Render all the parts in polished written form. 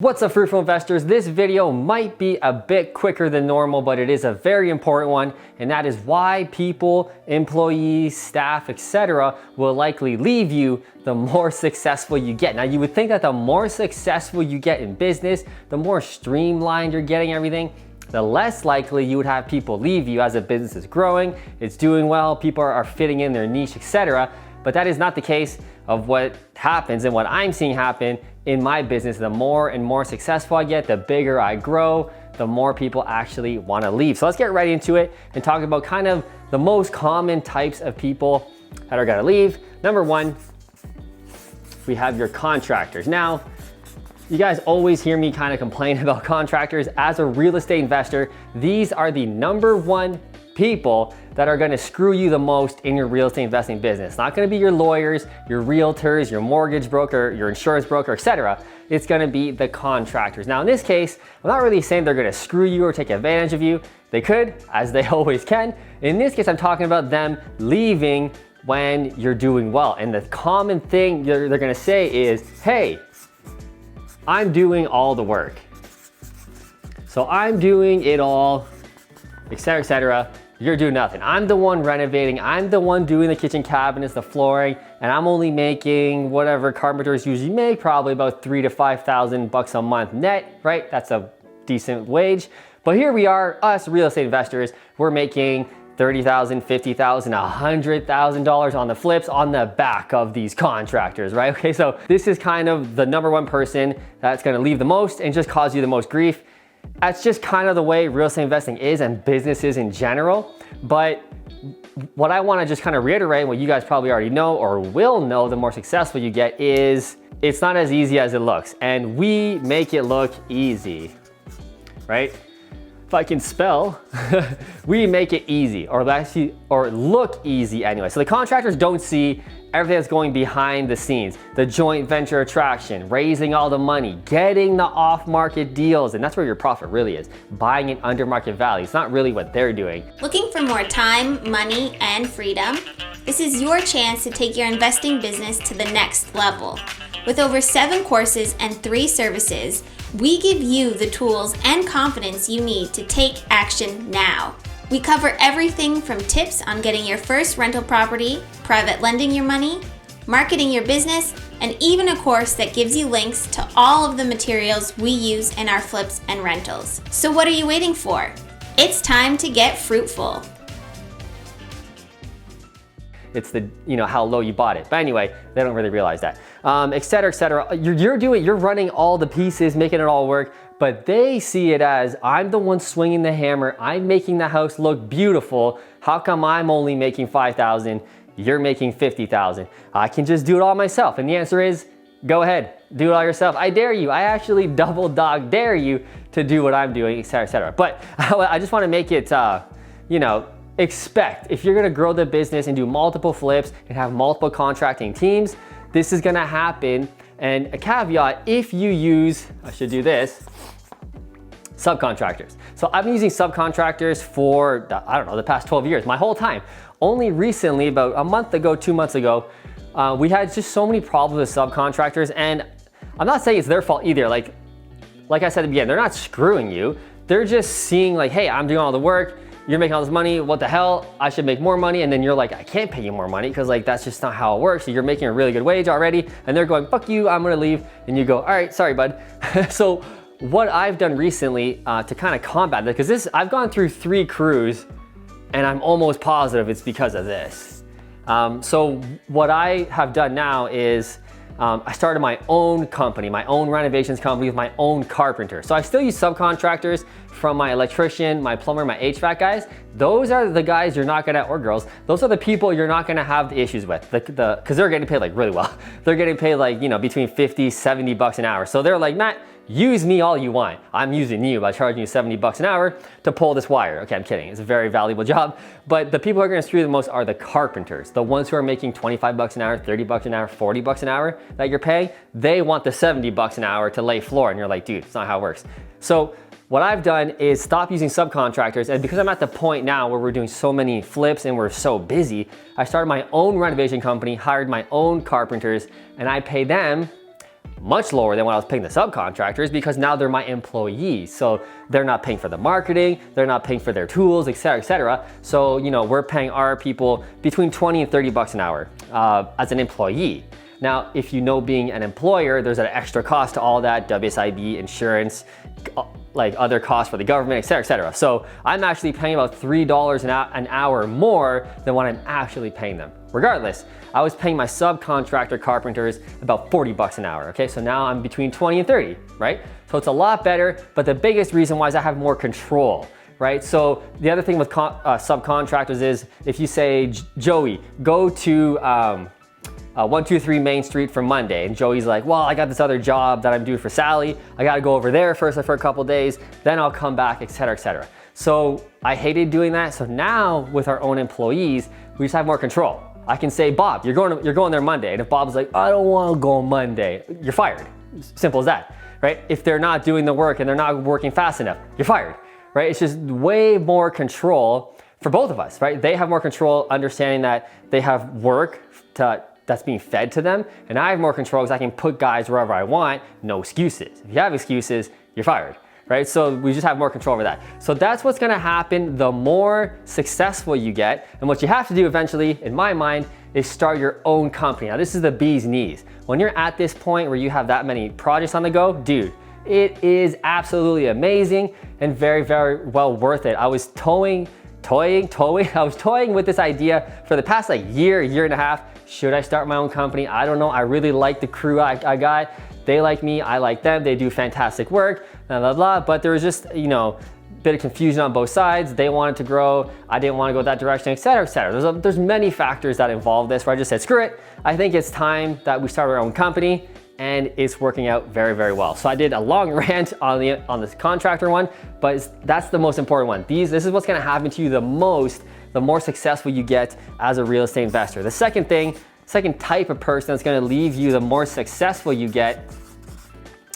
What's up, Fruitful investors? This video might be a bit quicker than normal, but it is a very important one, and that is why people, employees, staff, etc. will likely leave you the more successful you get. Now, you would think that the more successful you get in business, the more streamlined you're getting everything, the less likely you would have people leave you as a business is growing, it's doing well, people are fitting in their niche, etc. But that is not the case of what happens and what I'm seeing happen in my business. The more and more successful I get, the bigger I grow, the more people actually want to leave. So let's get right into it and talk about kind of the most common types of people that are going to leave. Number one, we have your contractors. Now, you guys always hear me kind of complain about contractors. As a real estate investor, these are the number one people that are going to screw you the most in your real estate investing business. It's not going to be your lawyers, your realtors, your mortgage broker, your insurance broker, etc. It's going to be the contractors. Now, in this case, I'm not really saying they're going to screw you or take advantage of you. They could, as they always can. In this case, I'm talking about them leaving when you're doing well. And the common thing they're going to say is, hey, I'm doing all the work. So I'm doing it all, etc., etc. You're doing nothing. I'm the one renovating. I'm the one doing the kitchen cabinets, the flooring, and I'm only making whatever carpenters usually make, probably about $3,000 to $5,000 a month net, right? That's a decent wage. But here we are, us real estate investors, we're making $30,000, $50,000, $100,000 on the flips on the back of these contractors, right? Okay, so this is kind of the number one person that's gonna leave the most and just cause you the most grief. That's just kind of the way real estate investing is and businesses in general. But what I want to just kind of reiterate, what you guys probably already know or will know, the more successful you get is it's not as easy as it looks. And we make it look easy, right? If I can spell, we make it easy or look easy anyway. So the contractors don't see everything that's going behind the scenes, the joint venture attraction, raising all the money, getting the off-market deals, and that's where your profit really is, buying it under market value. It's not really what they're doing. Looking for more time, money, and freedom? This is your chance to take your investing business to the next level. With over 7 courses and 3 services, we give you the tools and confidence you need to take action now. We cover everything from tips on getting your first rental property, private lending your money, marketing your business, and even a course that gives you links to all of the materials we use in our flips and rentals. So what are you waiting for? It's time to get fruitful. It's the, how low you bought it. But anyway, they don't really realize that, etc., etc. You're running all the pieces, making it all work, but they see it as I'm the one swinging the hammer. I'm making the house look beautiful. How come I'm only making $5,000? You're making $50,000. I can just do it all myself. And the answer is, go ahead, do it all yourself. I dare you. I actually double dog dare you to do what I'm doing, etc., etc. But I just want to make it, expect if you're gonna grow the business and do multiple flips and have multiple contracting teams, this is gonna happen. And a caveat, if you use, I should do this, subcontractors. So I've been using subcontractors for, the past 12 years, my whole time. Only recently, about a month ago, 2 months ago, we had just so many problems with subcontractors, and I'm not saying it's their fault either. Like I said at the beginning, they're not screwing you. They're just seeing like, hey, I'm doing all the work, you're making all this money, what the hell? I should make more money. And then you're like, I can't pay you more money because that's just not how it works. So you're making a really good wage already. And they're going, fuck you, I'm gonna leave. And you go, all right, sorry, bud. So what I've done recently to kind of combat that, because I've gone through 3 crews and I'm almost positive it's because of this. So what I have done now is I started my own company, my own renovations company with my own carpenter. So I still use subcontractors from my electrician, my plumber, my HVAC guys. Those are the guys you're not gonna, or girls, those are the people you're not gonna have the issues with, because they're getting paid like really well. They're getting paid like, between 50, 70 bucks an hour. So they're like, Matt, use me all you want. I'm using you by charging you 70 bucks an hour to pull this wire. Okay, I'm kidding. It's a very valuable job. But the people who are gonna screw you the most are the carpenters. The ones who are making 25 bucks an hour, 30 bucks an hour, 40 bucks an hour that you're paying, they want the 70 bucks an hour to lay floor. And you're like, dude, it's not how it works. So what I've done is stop using subcontractors. And because I'm at the point now where we're doing so many flips and we're so busy, I started my own renovation company, hired my own carpenters, and I pay them much lower than what I was paying the subcontractors because now they're my employees. So they're not paying for the marketing, they're not paying for their tools, et cetera, et cetera. So, you know, we're paying our people between 20 and 30 bucks an hour as an employee. Now, if you know being an employer, there's an extra cost to all that, WSIB, insurance, like other costs for the government, et cetera, et cetera. So I'm actually paying about $3 an hour more than what I'm actually paying them. Regardless, I was paying my subcontractor carpenters about 40 bucks an hour, okay? So now I'm between 20 and 30, right? So it's a lot better, but the biggest reason why is I have more control, right? So the other thing with subcontractors is if you say, Joey, go to 123 Main Street for Monday. And Joey's like, well, I got this other job that I'm doing for Sally. I gotta go over there first for a couple days, then I'll come back, et cetera, et cetera. So I hated doing that. So now with our own employees, we just have more control. I can say, Bob, you're going there Monday. And if Bob's like, I don't wanna go Monday, you're fired. Simple as that, right? If they're not doing the work and they're not working fast enough, you're fired, right? It's just way more control for both of us, right? They have more control understanding that they have work that's being fed to them, and I have more control because I can put guys wherever I want, no excuses. If you have excuses, you're fired, right? So we just have more control over that. So that's what's gonna happen the more successful you get, and what you have to do eventually, in my mind, is start your own company. Now this is the bee's knees. When you're at this point where you have that many projects on the go, dude, it is absolutely amazing and very, very well worth it. I was toying with this idea for the past like year and a half. Should I start my own company? I don't know. I really like the crew I got. They like me, I like them. They do fantastic work, blah, blah, blah. But there was just, you know, a bit of confusion on both sides. They wanted to grow. I didn't want to go that direction, et cetera, et cetera. There's many factors that involve this where I just said, screw it. I think it's time that we start our own company, and it's working out very, very well. So I did a long rant on this contractor one, but that's the most important one. This is what's gonna happen to you the more successful you get as a real estate investor. The second type of person that's gonna leave you the more successful you get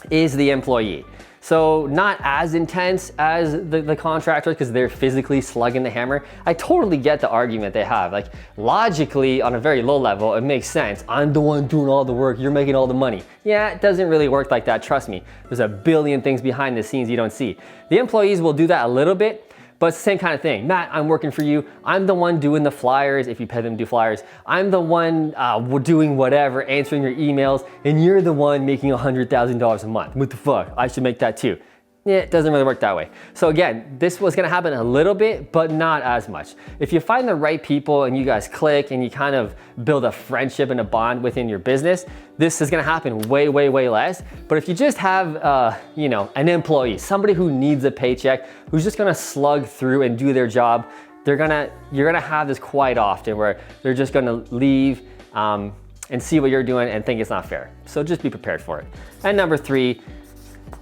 is the employee. So not as intense as the contractors because they're physically slugging the hammer. I totally get the argument they have. Like logically on a very low level, it makes sense. I'm the one doing all the work, you're making all the money. Yeah, it doesn't really work like that, trust me. There's a billion things behind the scenes you don't see. The employees will do that a little bit, but it's the same kind of thing. Matt, I'm working for you. I'm the one doing the flyers, if you pay them to do flyers. I'm the one doing whatever, answering your emails, and you're the one making $100,000 a month. What the fuck? I should make that too. Yeah, it doesn't really work that way. So again, this was gonna happen a little bit, but not as much. If you find the right people and you guys click and you kind of build a friendship and a bond within your business, this is gonna happen way, way, way less. But if you just have, you know, an employee, somebody who needs a paycheck, who's just gonna slug through and do their job, you're gonna have this quite often where they're just gonna leave and see what you're doing and think it's not fair. So just be prepared for it. And number three,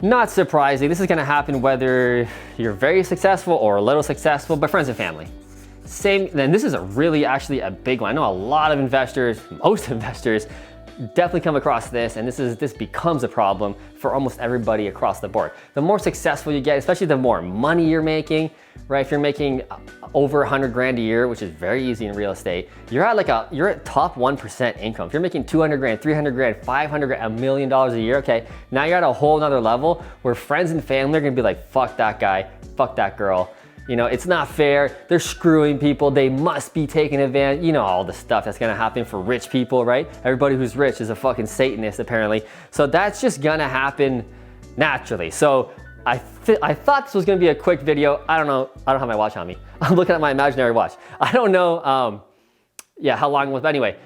not surprising, this is gonna happen whether you're very successful or a little successful, but friends and family. Then this is actually a big one. I know a lot of investors, most investors, definitely come across this, and this becomes a problem for almost everybody across the board. The more successful you get, especially the more money you're making, right? If you're making over 100 grand a year, which is very easy in real estate, you're at top 1% income. If you're making 200 grand, 300 grand, 500 grand, $1 million a year, okay, now you're at a whole nother level where friends and family are gonna be like, fuck that guy, fuck that girl. You know, it's not fair. They're screwing people. They must be taking advantage. You know, all the stuff that's gonna happen for rich people, right? Everybody who's rich is a fucking Satanist, apparently. So that's just gonna happen naturally. So I thought this was gonna be a quick video. I don't know. I don't have my watch on me. I'm looking at my imaginary watch. I don't know, how long it was. But anyway,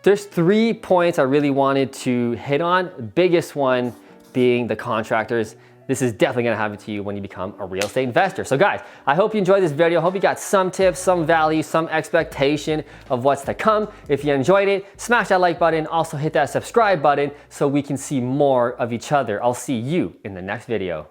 there's 3 points I really wanted to hit on. Biggest one being the contractors. This is definitely gonna happen to you when you become a real estate investor. So guys, I hope you enjoyed this video. I hope you got some tips, some value, some expectation of what's to come. If you enjoyed it, smash that like button. Also hit that subscribe button so we can see more of each other. I'll see you in the next video.